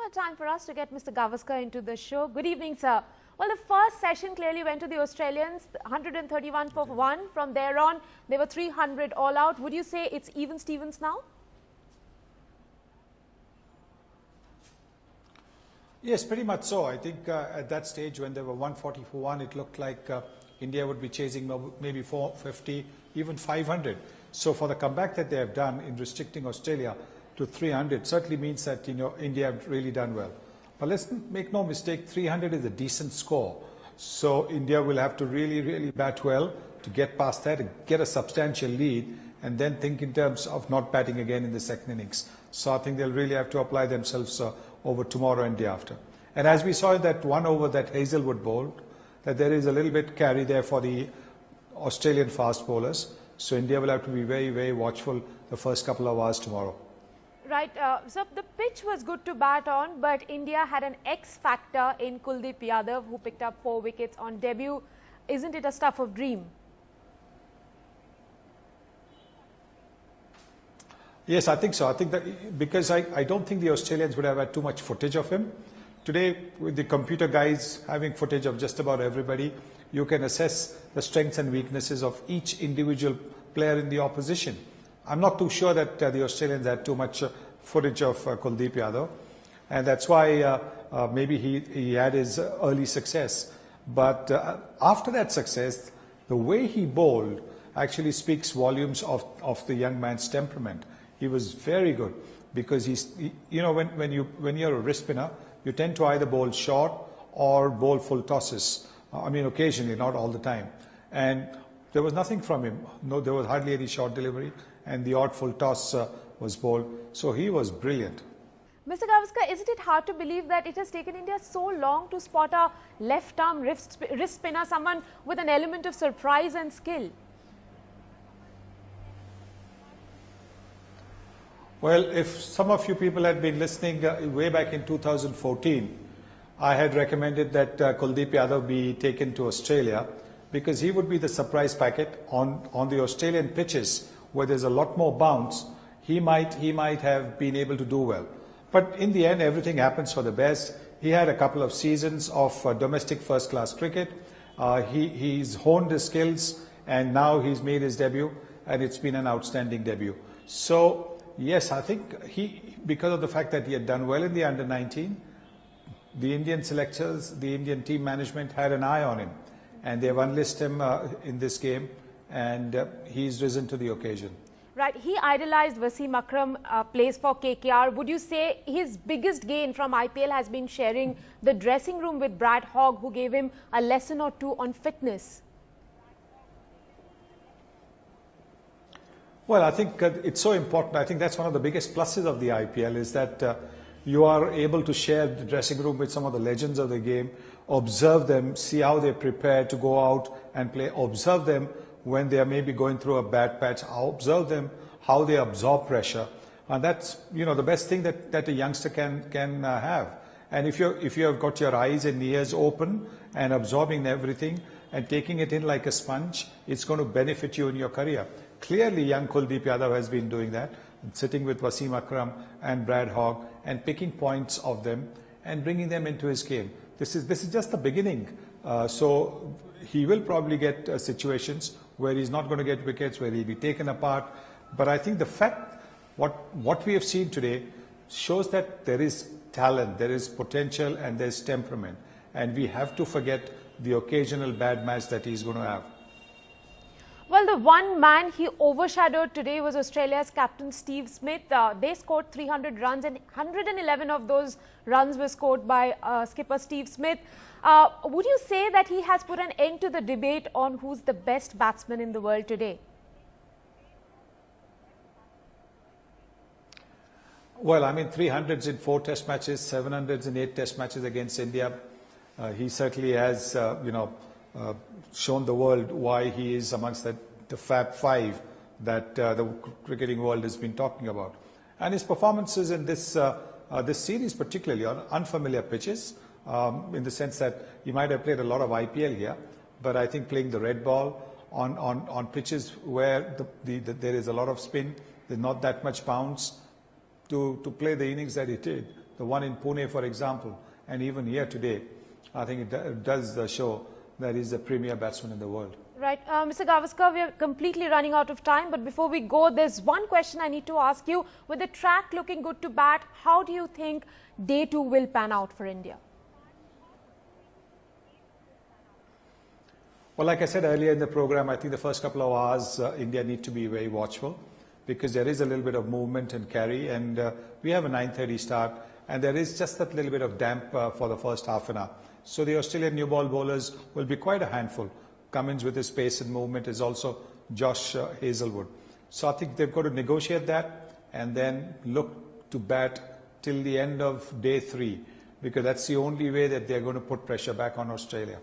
Well, time for us to get Mr. Gavaskar into the show. Good evening, sir. Well, the first session clearly went to the Australians, 131 for 1. From there on, they were 300 all out. Would you say it's even Stevens now? Yes, pretty much so. I think at that stage when they were 140 for 1, it looked like India would be chasing maybe 450, even 500. So for the comeback that they have done in restricting Australia to 300 certainly means that India have really done well. But let's make no mistake, 300 is a decent score. So India will have to really bat well to get past that and get a substantial lead, and then think in terms of not batting again in the second innings. So I think they'll really have to apply themselves over tomorrow and day after. And as we saw in that one over that Hazelwood bowled, that there is a little bit carry there for the Australian fast bowlers. So India will have to be very watchful the first couple of hours tomorrow. Right, so the pitch was good to bat on, but India had an X factor in Kuldeep Yadav, who picked up 4 wickets on debut. Isn't it a stuff of dream? Yes, I think so. I think that because I don't think the Australians would have had too much footage of him. Today, with the computer guys having footage of just about everybody, you can assess the strengths and weaknesses of each individual player in the opposition. I'm not too sure that the Australians had too much footage of Kuldeep Yadav, and that's why maybe he had his early success. But after that success, the way he bowled actually speaks volumes of the young man's temperament. He was very good because when you're a wrist spinner, you tend to either bowl short or bowl full tosses. I mean, occasionally, not all the time. And there was nothing from him. No, there was hardly any short delivery, and the odd full toss was bowled. So he was brilliant. Mr. Gavaskar, isn't it hard to believe that it has taken India so long to spot a left-arm wrist spinner, someone with an element of surprise and skill? Well, if some of you people had been listening way back in 2014, I had recommended that Kuldeep Yadav be taken to Australia because he would be the surprise packet on the Australian pitches where there's a lot more bounce. He might have been able to do well. But in the end, everything happens for the best. He had a couple of seasons of domestic first-class cricket. He's honed his skills, and now he's made his debut, and it's been an outstanding debut. So, yes, I think because of the fact that he had done well in the under-19, the Indian selectors, the Indian team management had an eye on him, and they've unlisted him in this game, and he's risen to the occasion. Right, he idolized Wasim Akram, plays for KKR. Would you say his biggest gain from IPL has been sharing the dressing room with Brad Hogg, who gave him a lesson or two on fitness? Well, I think it's so important. I think that's one of the biggest pluses of the IPL is that you are able to share the dressing room with some of the legends of the game, observe them, see how they prepare to go out and play, observe them when they are maybe going through a bad patch, observe them, how they absorb pressure. And that's, the best thing that a youngster can have. And if you have got your eyes and ears open and absorbing everything and taking it in like a sponge, it's going to benefit you in your career. Clearly, young Kuldeep Yadav has been doing that, sitting with Wasim Akram and Brad Hogg and picking points of them and bringing them into his game. This is just the beginning. So he will probably get situations where he's not going to get wickets, where he'll be taken apart. But I think the fact, what we have seen today shows that there is talent, there is potential, and there's temperament. And we have to forget the occasional bad match that he's going to have. Well, the one man he overshadowed today was Australia's captain Steve Smith. They scored 300 runs, and 111 of those runs were scored by skipper Steve Smith. Would you say that he has put an end to the debate on who's the best batsman in the world today? Well, I mean, 300s in 4 test matches, 700s in 8 test matches against India. He certainly has, shown the world why he is amongst the Fab Five that the cricketing world has been talking about. And his performances in this series, particularly on unfamiliar pitches, in the sense that he might have played a lot of IPL here, but I think playing the red ball on pitches where there is a lot of spin, there's not that much bounce, to play the innings that he did the one in Pune, for example, and even here today, I think it does show that he's the premier batsman in the world. Right. Mr. Gavaskar, we are completely running out of time, but before we go, there's one question I need to ask you. With the track looking good to bat, how do you think day 2 will pan out for India? Well, like I said earlier in the program, I think the first couple of hours, India need to be very watchful because there is a little bit of movement and carry, and we have a 9:30 start, and there is just that little bit of damp for the first half an hour. So the Australian new ball bowlers will be quite a handful. Cummins with his pace and movement is also Josh Hazelwood. So I think they've got to negotiate that and then look to bat till the end of day 3, because that's the only way that they're going to put pressure back on Australia.